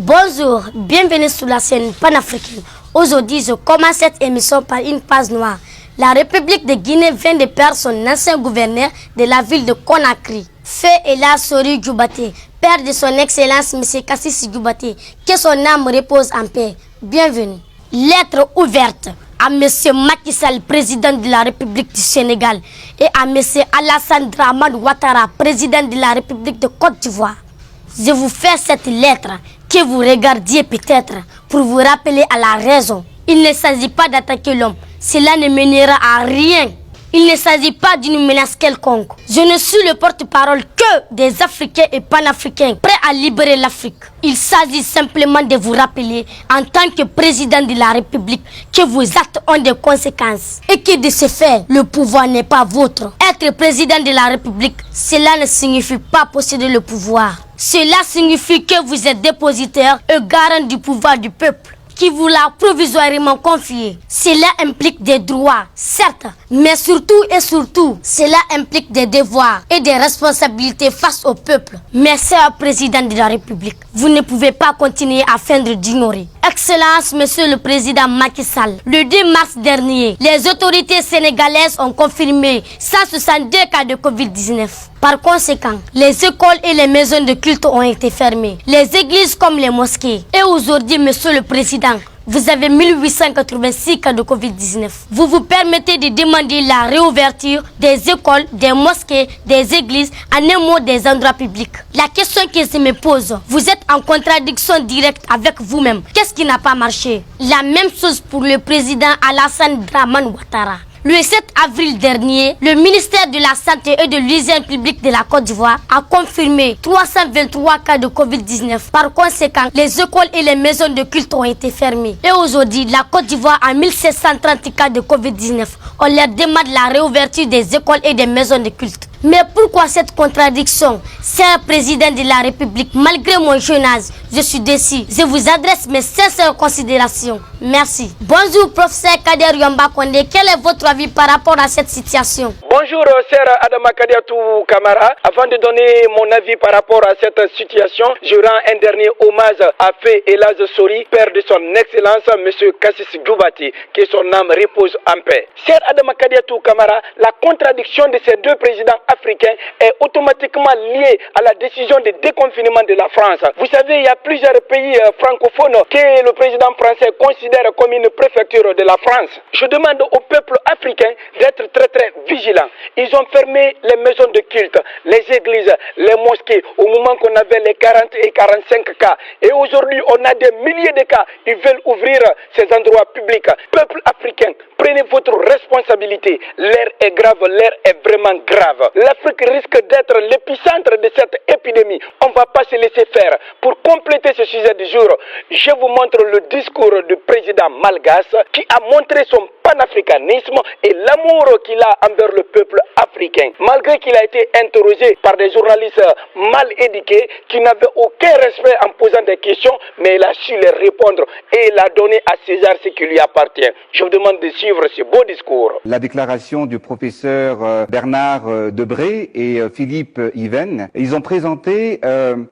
Bonjour, bienvenue sur la scène panafricaine. Aujourd'hui, je commence cette émission par une page noire. La République de Guinée vient de perdre son ancien gouverneur de la ville de Conakry, Feu Ella Sori Djoubaté, père de son excellence M. Kassis Djoubaté. Que son âme repose en paix. Bienvenue. Lettre ouverte à M. Macky Sall, président de la République du Sénégal, et à M. Alassane Dramane Ouattara, président de la République de Côte d'Ivoire. Je vous fais cette lettre que vous regardiez peut-être pour vous rappeler à la raison. Il ne s'agit pas d'attaquer l'homme, cela ne mènera à rien. Il ne s'agit pas d'une menace quelconque. Je ne suis le porte-parole que des Africains et panafricains prêts à libérer l'Afrique. Il s'agit simplement de vous rappeler, en tant que président de la République, que vos actes ont des conséquences et que de ce fait, le pouvoir n'est pas vôtre. Être président de la République, cela ne signifie pas posséder le pouvoir. Cela signifie que vous êtes dépositaire et garant du pouvoir du peuple qui vous l'a provisoirement confié. Cela implique des droits, certes, mais surtout et surtout, cela implique des devoirs et des responsabilités face au peuple. Mais cher président de la République, vous ne pouvez pas continuer à feindre d'ignorer. Excellence, Monsieur le Président Macky Sall, le 2 mars dernier, les autorités sénégalaises ont confirmé 162 cas de Covid-19. Par conséquent, les écoles et les maisons de culte ont été fermées, les églises comme les mosquées. Et aujourd'hui, Monsieur le Président, vous avez 1886 cas de Covid-19. Vous vous permettez de demander la réouverture des écoles, des mosquées, des églises, en un mot des endroits publics. La question que je me pose, vous êtes en contradiction directe avec vous-même. Qu'est-ce qui n'a pas marché? La même chose pour le président Alassane Dramane Ouattara. Le 7 avril dernier, le ministère de la Santé et de l'Hygiène publique de la Côte d'Ivoire a confirmé 323 cas de Covid-19. Par conséquent, les écoles et les maisons de culte ont été fermées. Et aujourd'hui, la Côte d'Ivoire a 1730 cas de Covid-19. On leur demande la réouverture des écoles et des maisons de culte. Mais pourquoi cette contradiction? Cher président de la République, malgré mon jeune âge, je suis déçu. Je vous adresse mes sincères considérations. Merci. Bonjour, professeur Kader Yamba Kondé. Quel est votre avis par rapport à cette situation? Bonjour, cher Adama Kadiatou Kamara. Avant de donner mon avis par rapport à cette situation, je rends un dernier hommage à Feu Ella Sori, père de son excellence, M. Kassis Djoubaté, que son âme repose en paix. Cher Adama Kadiatou Kamara, la contradiction de ces deux présidents africain est automatiquement lié à la décision de déconfinement de la France. Vous savez, il y a plusieurs pays francophones que le président français considère comme une préfecture de la France. Je demande au peuple africain d'être très vigilant. Ils ont fermé les maisons de culte, les églises, les mosquées au moment qu'on avait les 40 et 45 cas. Et aujourd'hui, on a des milliers de cas. Ils veulent ouvrir ces endroits publics. Peuple africain, prenez votre responsabilité. L'air est grave, l'air est vraiment grave. L'Afrique risque d'être l'épicentre de cette épidémie. On ne va pas se laisser faire. Pour compléter ce sujet du jour, je vous montre le discours du président malgache qui a montré son panafricanisme et l'amour qu'il a envers le peuple africain. Malgré qu'il a été interrogé par des journalistes mal éduqués qui n'avaient aucun respect en posant des questions, mais il a su les répondre et il a donné à César ce qui lui appartient. Je vous demande de suivre ce beau discours. La déclaration du professeur Bernard Debré et Philippe Yven, ils ont présenté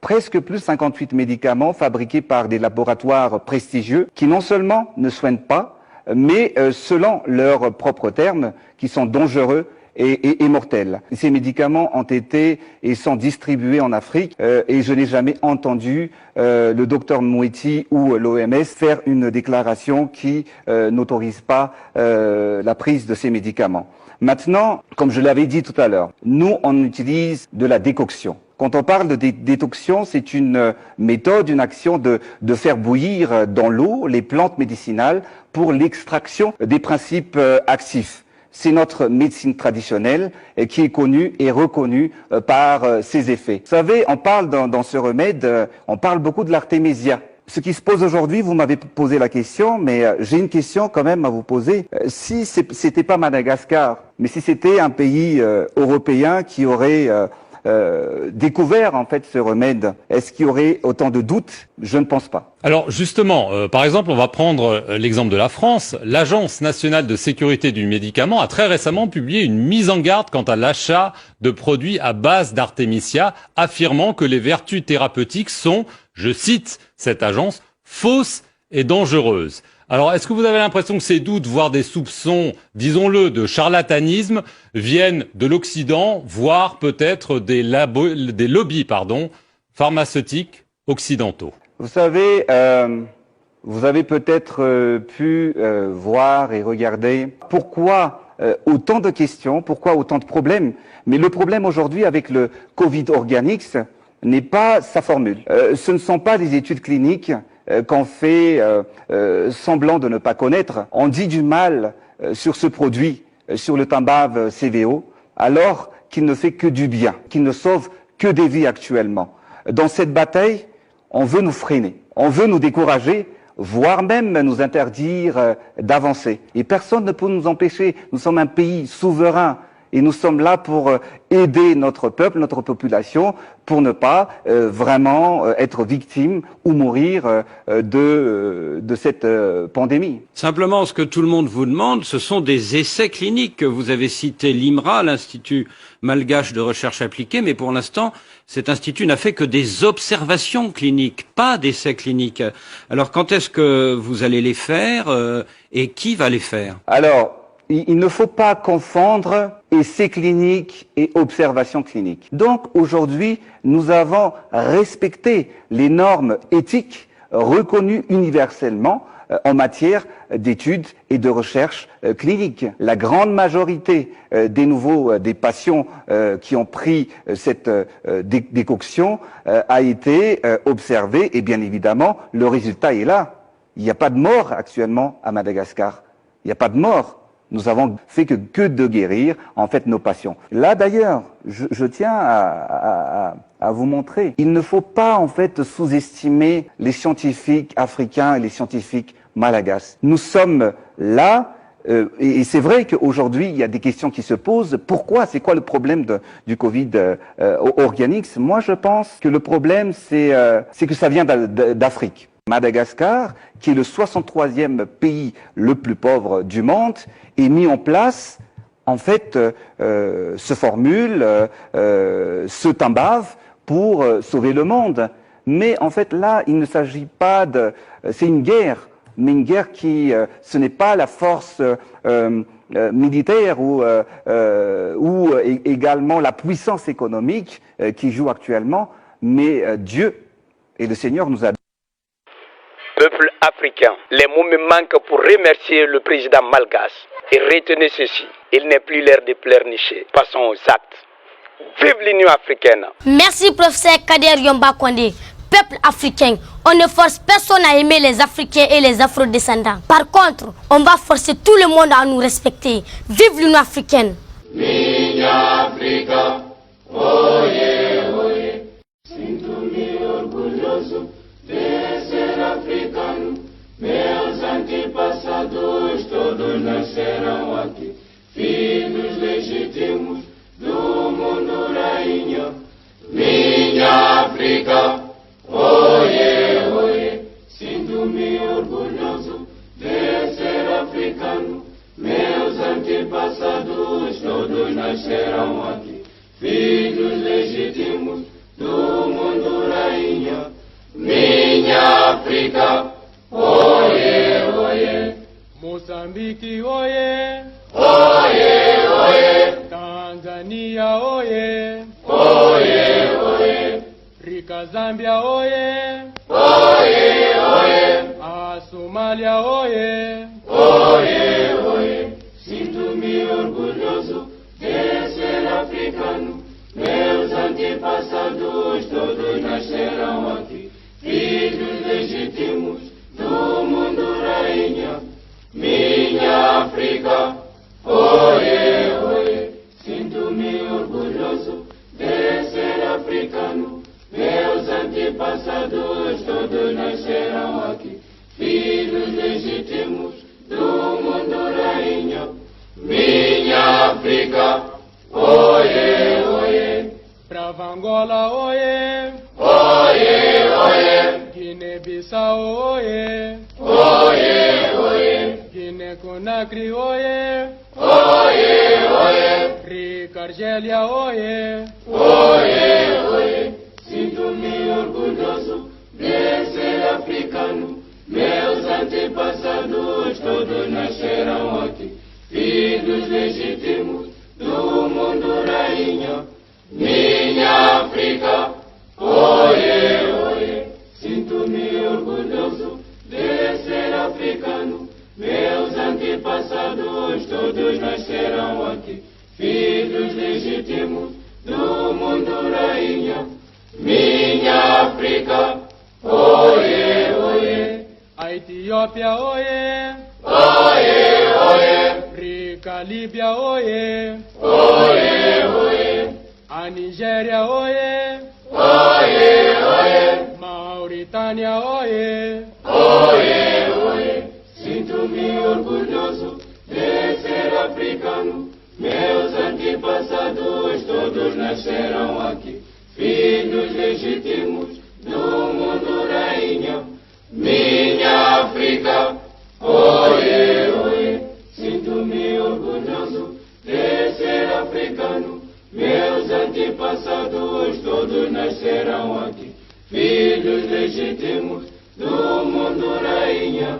presque plus 58 médicaments fabriqués par des laboratoires prestigieux qui non seulement ne soignent pas, mais selon leurs propres termes, qui sont dangereux et mortels. Ces médicaments ont été et sont distribués en Afrique et je n'ai jamais entendu le docteur Moueti ou l'OMS faire une déclaration qui n'autorise pas la prise de ces médicaments. Maintenant, comme je l'avais dit tout à l'heure, nous on utilise de la décoction. Quand on parle de détoxion, c'est une méthode, une action de faire bouillir dans l'eau les plantes médicinales pour l'extraction des principes actifs. C'est notre médecine traditionnelle qui est connue et reconnue par ses effets. Vous savez, on parle dans ce remède, on parle beaucoup de l'artémisia. Ce qui se pose aujourd'hui, vous m'avez posé la question, mais j'ai une question quand même à vous poser. Si c'était pas Madagascar, mais si c'était un pays européen qui aurait découvert en fait ce remède, est-ce qu'il y aurait autant de doutes? Je ne pense pas. Alors justement, par exemple, on va prendre l'exemple de la France. L'Agence nationale de sécurité du médicament a très récemment publié une mise en garde quant à l'achat de produits à base d'artémisia, affirmant que les vertus thérapeutiques sont, je cite cette agence, fausses et dangereuses. Alors, est-ce que vous avez l'impression que ces doutes, voire des soupçons, disons-le, de charlatanisme, viennent de l'Occident, voire peut-être des lobbies pharmaceutiques occidentaux? Vous savez, vous avez peut-être pu voir et regarder pourquoi autant de questions, pourquoi autant de problèmes. Mais le problème aujourd'hui avec le Covid Organics n'est pas sa formule. Ce ne sont pas des études cliniques qu'on fait semblant de ne pas connaître. On dit du mal sur ce produit, sur le Tambave CVO, alors qu'il ne fait que du bien, qu'il ne sauve que des vies actuellement. Dans cette bataille, on veut nous freiner, on veut nous décourager, voire même nous interdire d'avancer. Et personne ne peut nous empêcher. Nous sommes un pays souverain. Et nous sommes là pour aider notre peuple, notre population, pour ne pas vraiment être victime ou mourir de cette pandémie. Simplement, ce que tout le monde vous demande, ce sont des essais cliniques. Vous avez cité l'IMRA, l'Institut malgache de recherche appliquée, mais pour l'instant, cet institut n'a fait que des observations cliniques, pas d'essais cliniques. Alors, quand est-ce que vous allez les faire et qui va les faire? Alors, il ne faut pas confondre essais cliniques et observations cliniques. Donc aujourd'hui, nous avons respecté les normes éthiques reconnues universellement en matière d'études et de recherche clinique. La grande majorité des patients qui ont pris cette décoction a été observée et bien évidemment, le résultat est là. Il n'y a pas de mort actuellement à Madagascar. Il n'y a pas de mort. Nous avons fait que de guérir, en fait, nos patients. Là, d'ailleurs, je tiens à vous montrer. Il ne faut pas, en fait, sous-estimer les scientifiques africains et les scientifiques malagasy. Nous sommes là, et c'est vrai qu'aujourd'hui, il y a des questions qui se posent. Pourquoi? C'est quoi le problème du Covid Organics? Moi, je pense que le problème, c'est que ça vient d'Afrique. Madagascar, qui est le 63e pays le plus pauvre du monde, est mis en place, en fait, ce formule, ce Tambave pour sauver le monde. Mais en fait, là, il ne s'agit pas de... C'est une guerre, mais une guerre qui... ce n'est pas la force militaire ou également la puissance économique qui joue actuellement, mais Dieu et le Seigneur nous a... Peuple africain, les mots me manquent pour remercier le président malgache. Et retenez ceci, il n'est plus l'heure de pleurnicher. Passons aux actes. Vive l'Union africaine. Merci professeur Kader Yomba Kondé. Peuple africain, on ne force personne à aimer les Africains et les Afro-descendants. Par contre, on va forcer tout le monde à nous respecter. Vive l'Union africaine. Minha África, oye, oye, sinto-me orgulhoso de ser africano. Meus antepassados todos nasceram aqui, filhos legítimos do mundo rainha. Minha África, oye, oye, sinto-me orgulhoso de ser africano. Meus antepassados todos nasceram aqui, filhos legítimos do mundo rainha. Minha África, oye, oye. Moçambique, oye. Oye, oye. Tanzania, oye. Oye, oye. Rica, Zâmbia, oye. Oye, oye. A Somália, oye. Oye, oye. Sinto-me orgulhoso de ser africano. Meus antepassados todos nasceram aqui, filhos legítimos do mundo rainha. Minha África, oye, oye. Sinto-me orgulhoso de ser africano. Meus antepassados todos nasceram aqui, filhos legítimos do mundo rainha. Minha África, oye, oye. Brava Angola, oye. Oye, oye. Guiné-Bissau, oye. Oye, oye. Guiné-Conakry, oye. Oye, oye. Rica, Argélia, oye. Oye, oye. Sinto-me orgulhoso de Sinto-me orgulhoso de ser africano. Meus antepassados todos nasceram aqui, filhos legítimos do mundo rainha. Minha África, oie, oie. A Etiópia, oie. Oie, oie. Rica Líbia, oie. Oie, oie. A Nigéria, oie. Oie, oie. Mauritânia, oie. Oie, oie. Sinto-me orgulhoso de ser africano. Meus antepassados todos nasceram aqui, filhos legítimos do mundo rainha. Minha África, oie, oie. Sinto-me orgulhoso de ser africano. Meus antepassados todos nasceram aqui, filhos legítimos do mundo rainha.